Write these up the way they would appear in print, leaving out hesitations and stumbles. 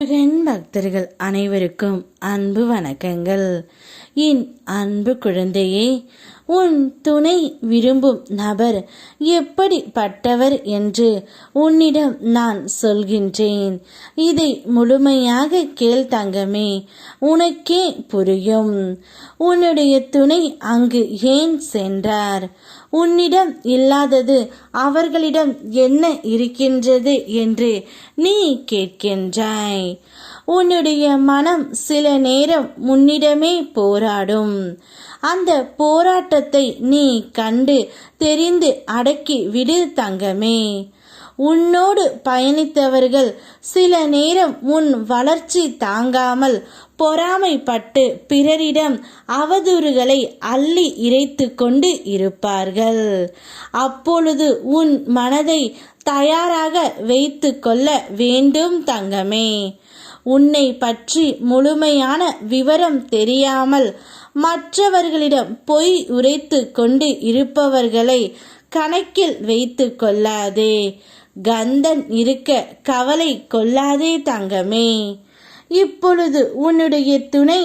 முருகன் பக்தர்கள் அனைவருக்கும் அன்பு வணக்கங்கள். என் அன்பு குழந்தையே, உன் துணை விரும்பும் நபர் எப்படிப்பட்டவர் என்று உன்னிடம் நான் சொல்கின்றேன். இதை முழுமையாக கேள் தங்கமே, உனக்கே புரியும். உன்னுடைய துணை அங்கு ஏன் சென்றார்? உன்னிடம் இல்லாதது அவர்களிடம் என்ன இருக்கின்றது என்று நீ கேட்கின்றாய். உன்னுடைய மனம் சில நேரம் உன்னிடமே போராடும். அந்த போராட்டத்தை நீ கண்டு தெரிந்து அடக்கி விடு தங்கமே. உன்னோடு பயணித்தவர்கள் சில நேரம் உன் வளர்ச்சி தாங்காமல் பொறாமைப்பட்டு பிறரிடம் அவதூறுகளை அள்ளி இறைத்து கொண்டு இருப்பார்கள். அப்பொழுது உன் மனதை தயாராக வைத்து கொள்ள வேண்டும் தங்கமே. உன்னை பற்றி முழுமையான விவரம் தெரியாமல் மற்றவர்களிடம் பொய் உரைத்து கொண்டு இருப்பவர்களை கணக்கில் வைத்து கொள்ளாதே. கந்தன் இருக்க கவலை கொள்ளாதே தங்கமே. இப்பொழுது உன்னுடைய துணை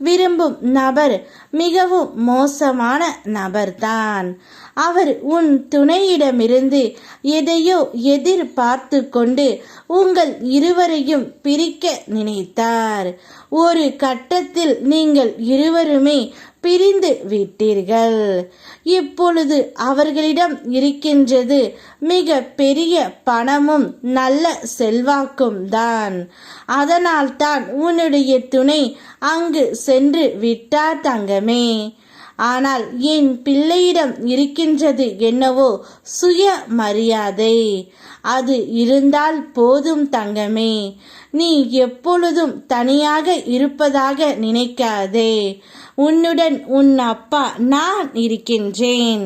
விரும்பும் நபர் மிகவும் மோசமான நபர்தான். அவர் உன் துணையிடமிருந்து எதையோ எதிர்பார்த்து கொண்டு உங்கள் இருவரையும் பிரிக்க நினைத்தார். ஒரு கட்டத்தில் நீங்கள் இருவருமே பிரிந்து விட்டீர்கள். இப்பொழுது அவர்களிடம் இருக்கின்றது மிக பெரிய பணமும் நல்ல செல்வாக்கும் தான். அதனால்தான் உன்னுடைய துணை அங்கு சென்று விட்டார் தங்கமே. ஆனால் என் பிள்ளையிடம் இருக்கின்றது என்னவோ சுய மரியாதை. அது இருந்தால் போதும் தங்கமே. நீ எப்பொழுதும் தனியாக இருப்பதாக நினைக்காதே. உன்னுடன் உன் அப்பா நான் இருக்கின்றேன்.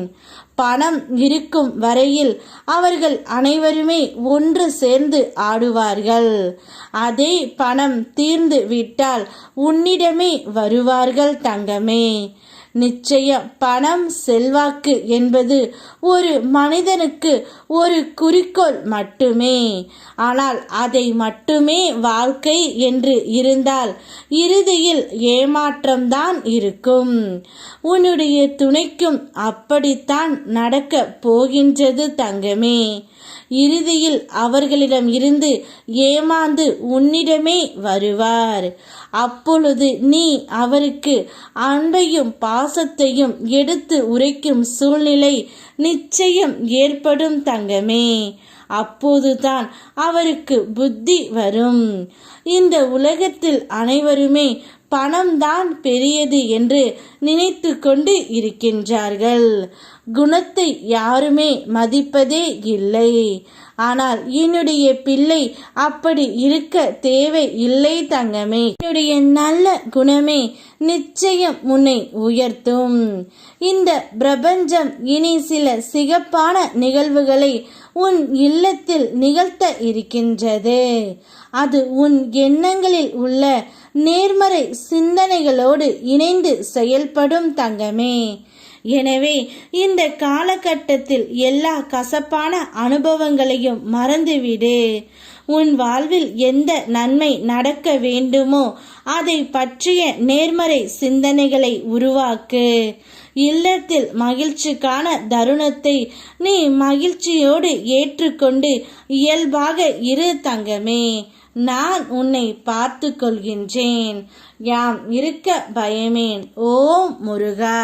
பணம் இருக்கும் வரையில் அவர்கள் அனைவருமே ஒன்று சேர்ந்து ஆடுவார்கள். அதே பணம் தீர்ந்து விட்டால் உன்னிடமே வருவார்கள் தங்கமே. நிச்சயம் பணம் செல்வாக்கு என்பது ஒரு மனிதனுக்கு ஒரு குறிக்கோள் மட்டுமே. ஆனால் அதை மட்டுமே வாழ்க்கை என்று இருந்தால் இறுதியில் ஏமாற்றம்தான் இருக்கும். உன்னுடைய துணைக்கும் அப்படித்தான் நடக்க போகின்றது தங்கமே. இறுதியில் அவர்களிடம் இருந்து ஏமாந்து உன்னிடமே வருவார். அப்பொழுது நீ அவருக்கு அன்பையும் பாசத்தையும் எடுத்து உரைக்கும் சூழ்நிலை நிச்சயம் ஏற்படும் தங்கமே. அப்போதுதான் அவருக்கு புத்தி வரும். இந்த உலகத்தில் அனைவருமே பணம்தான் பெரியது என்று நினைத்து கொண்டு இருக்கின்றார்கள். குணத்தை யாருமே மதிப்பதே இல்லை. ஆனால் என்னுடைய பிள்ளை அப்படி இருக்க தேவை இல்லை தங்கமே. என்னுடைய நல்ல குணமே நிச்சயம் உன்னை உயர்த்தும். இந்த பிரபஞ்சம் இனி சில சிறப்பான நிகழ்வுகளை உன் இல்லத்தில் நிகழ்த்த இருக்கின்றது. அது உன் எண்ணங்களில் உள்ள நேர்மறை சிந்தனைகளோடு இணைந்து செயல்படும் தங்கமே. எனவே இந்த காலகட்டத்தில் எல்லா கசப்பான அனுபவங்களையும் மறந்துவிடு. உன் வாழ்வில் எந்த நன்மை நடக்க வேண்டுமோ அதை பற்றிய நேர்மறை சிந்தனைகளை உருவாக்கு. இல்லத்தில் மகிழ்ச்சிக்கான தருணத்தை நீ மகிழ்ச்சியோடு ஏற்றுக்கொண்டு இயல்பாக இரு தங்கமே. நான் உன்னை பார்த்து கொள்கின்றேன். யாம் இருக்க பயமேன். ஓம் முருகா.